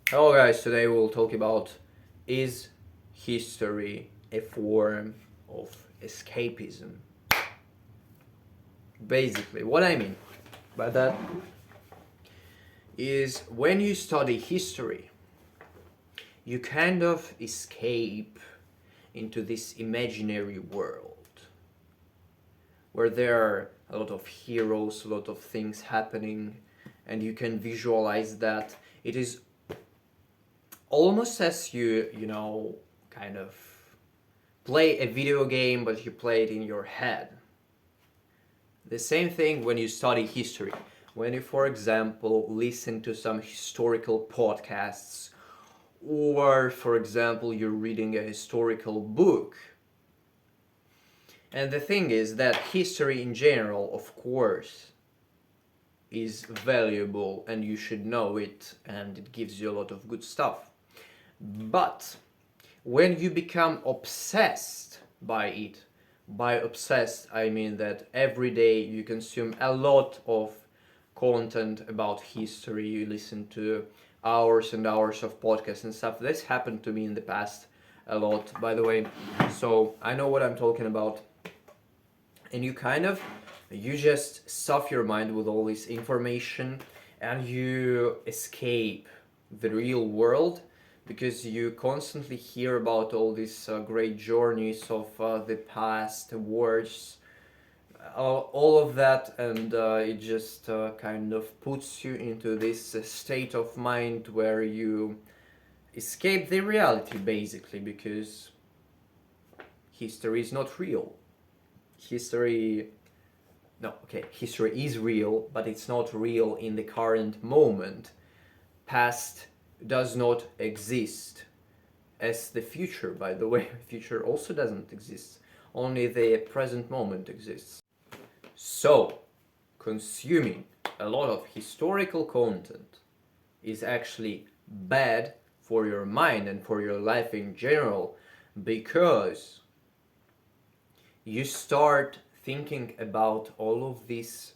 Hello guys, today we'll talk about, is history a form of escapism? Basically, what I mean by that is when you study history, you kind of escape into this imaginary world where there are a lot of heroes, a lot of things happening, and you can visualize that. It is almost as you kind of play a video game, but you play it in your head. The same thing when you study history. When you, for example, listen to some historical podcasts, or, for example, you're reading a historical book. And the thing is that history in general, of course, is valuable and you should know it, and it gives you a lot of good stuff. But when you become obsessed by it, by obsessed I mean that every day you consume a lot of content about history, you listen to hours and hours of podcasts and stuff. This happened to me in the past a lot, by the way, so I know what I'm talking about. And you just stuff your mind with all this information, and you escape the real world because you constantly hear about all these great journeys of the past, wars, all of that, and it just kind of puts you into this state of mind where you escape the reality, basically, because history is not real. History no, okay, history is real, but it's not real in the current moment. Past does not exist as the future, by the way. Future also doesn't exist. Only the present moment exists. So, consuming a lot of historical content is actually bad for your mind and for your life in general, because you start thinking about all of these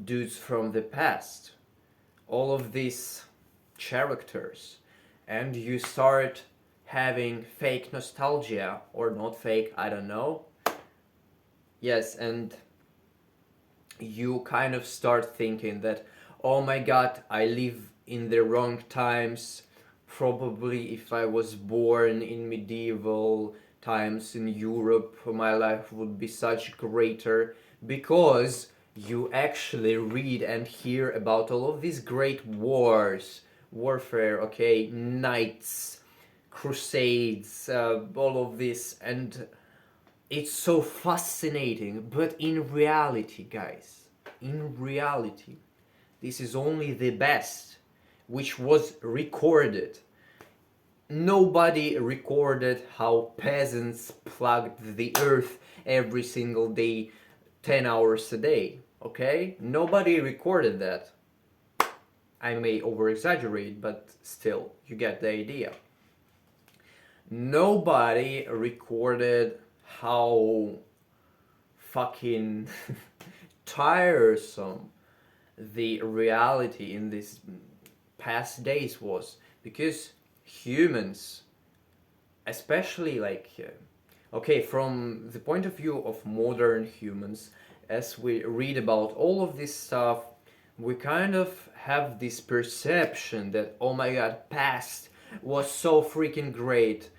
dudes from the past, all of these characters, and you start having fake nostalgia, or not fake, I don't know. Yes, and you kind of start thinking that, oh my god, I live in the wrong times. Probably if I was born in medieval times in Europe, my life would be such greater, because you actually read and hear about all of these great wars, warfare, okay, knights, crusades, all of this, and it's so fascinating. But in reality, guys, in reality, this is only the best which was recorded. Nobody recorded how peasants plugged the earth every single day, 10 hours a day, okay? Nobody recorded that. I may over exaggerate, but still, you get the idea. Nobody recorded how fucking tiresome the reality in these past days was, because humans, especially okay, from the point of view of modern humans, as we read about all of this stuff, we kind of have this perception that, oh my god, past was so freaking great,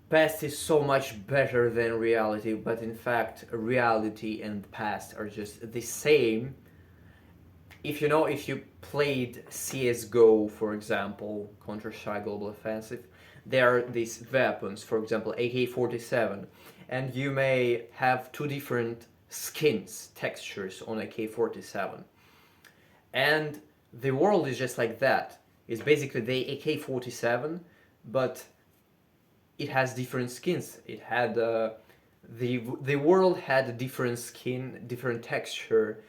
past is so much better than reality. But in fact, reality and past are just the same. If you played CSGO, for example, Counter-Strike Global Offensive, there are these weapons, for example, AK-47, and you may have two different skins, textures on AK-47. And the world is just like that. It's basically the AK-47, but it has different skins. It had the world had a different skin, different texture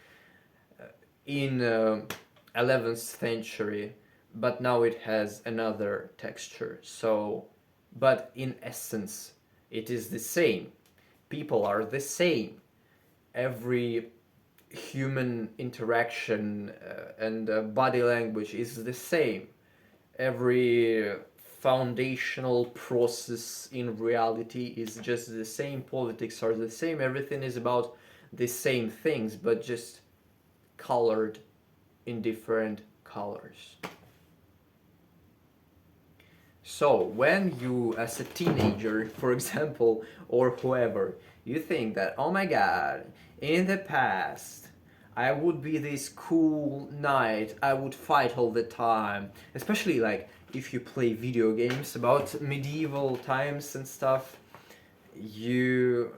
in 11th century, but now it has another texture. So, but in essence, it is the same. People are the same. Every human interaction and body language is the same. Every foundational process in reality is just the same, politics are the same, everything is about the same things, but just colored in different colors. So when you, as a teenager, for example, or whoever, you think that, oh my god, in the past I would be this cool knight, I would fight all the time, especially like if you play video games about medieval times and stuff, you,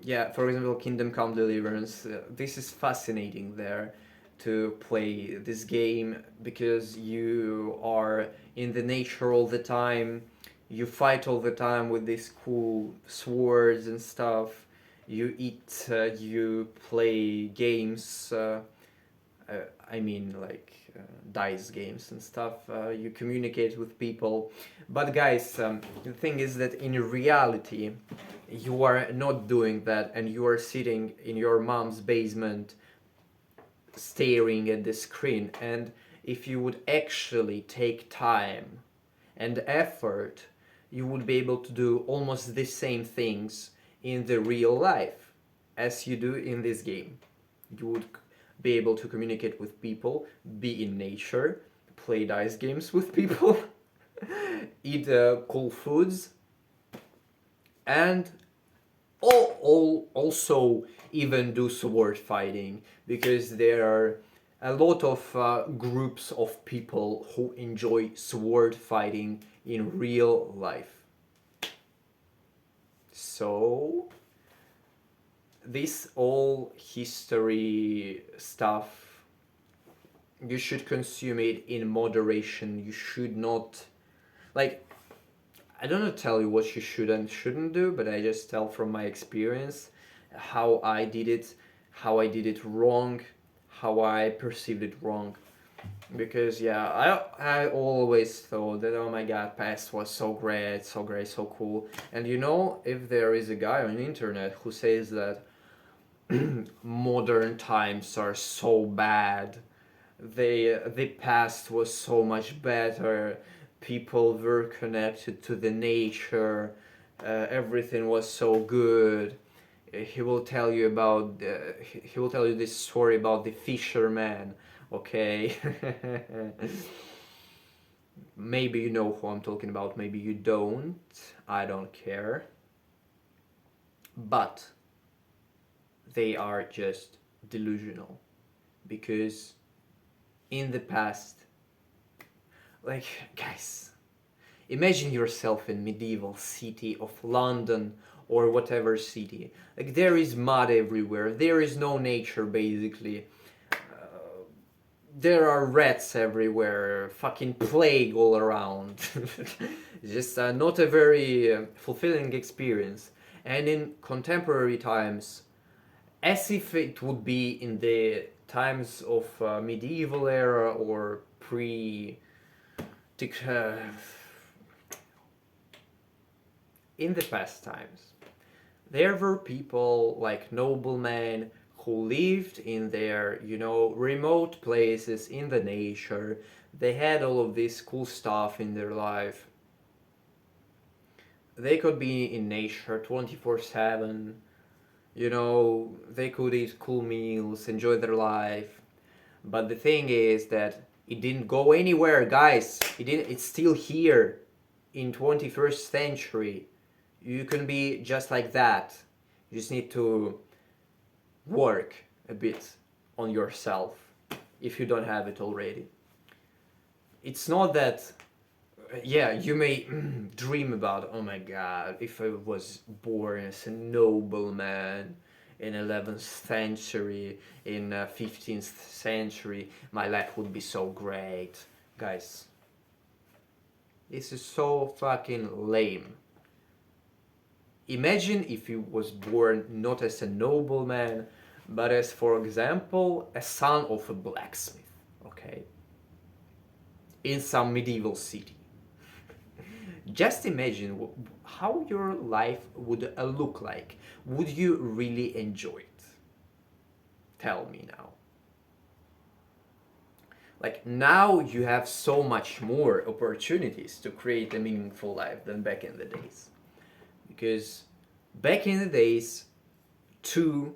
yeah, for example, Kingdom Come Deliverance, this is fascinating there to play this game because you are in the nature all the time, you fight all the time with these cool swords and stuff, you eat, you play games, uh, I mean like dice games and stuff, you communicate with people. But guys, the thing is that in reality, you are not doing that and you are sitting in your mom's basement staring at the screen. And if you would actually take time and effort, you would be able to do almost the same things in the real life as you do in this game. You would be able to communicate with people, be in nature, play dice games with people, eat cool foods, and also even do sword fighting, because there are a lot of groups of people who enjoy sword fighting in real life. So this all history stuff, you should consume it in moderation. You should not, like, I don't tell you what you should and shouldn't do, but I just tell from my experience how I did it wrong, how I perceived it wrong. Because yeah, I always thought that, oh my god, past was so great, so great, so cool. And you know, if there is a guy on the internet who says that modern times are so bad, the past was so much better, people were connected to the nature, everything was so good, he will tell you about he will tell you this story about the fisherman, okay? Maybe you know who I'm talking about, maybe you don't, I don't care, but they are just delusional. Because in the past, like, guys, imagine yourself in medieval city of London or whatever city. Like, there is mud everywhere, there is no nature basically, there are rats everywhere, fucking plague all around. Just not a very fulfilling experience. And in contemporary times, as if it would be in the times of medieval era or pre in the past times, there were people like noblemen who lived in their, you know, remote places in the nature. They had all of this cool stuff in their life. They could be in nature 24/7. You know, they could eat cool meals, enjoy their life. But the thing is that it didn't go anywhere, guys. It's still here in 21st century. You can be just like that. You just need to work a bit on yourself if you don't have it already. It's not that, yeah, you may dream about, oh my god, if I was born as a nobleman in 11th century, in 15th century, my life would be so great. Guys, this is so fucking lame. Imagine if you was born not as a nobleman, but as, for example, a son of a blacksmith, okay? In some medieval city. Just imagine how your life would look like. Would you really enjoy it? Tell me now. Like now you have so much more opportunities to create a meaningful life than back in the days. Because back in the days, two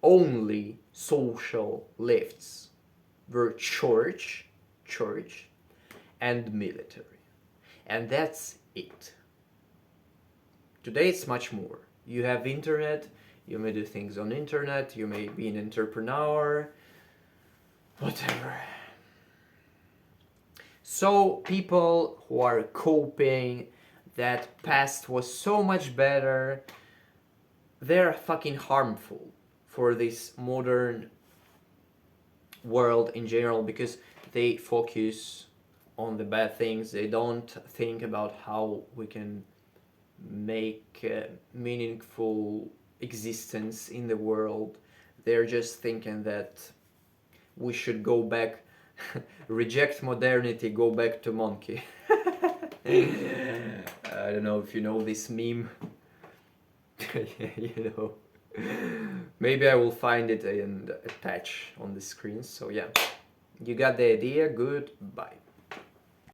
only social lifts were church and military. And that's it. Today it's much more. You have internet, you may do things on internet, you may be an entrepreneur, whatever. So people who are coping that past was so much better, they're fucking harmful for this modern world in general, because they focus on the bad things. They don't think about how we can make a meaningful existence in the world. They're just thinking that we should go back, reject modernity, go back to monkey. I don't know if you know this meme. You know, maybe I will find it and attach on the screen. So yeah, you got the idea. Goodbye.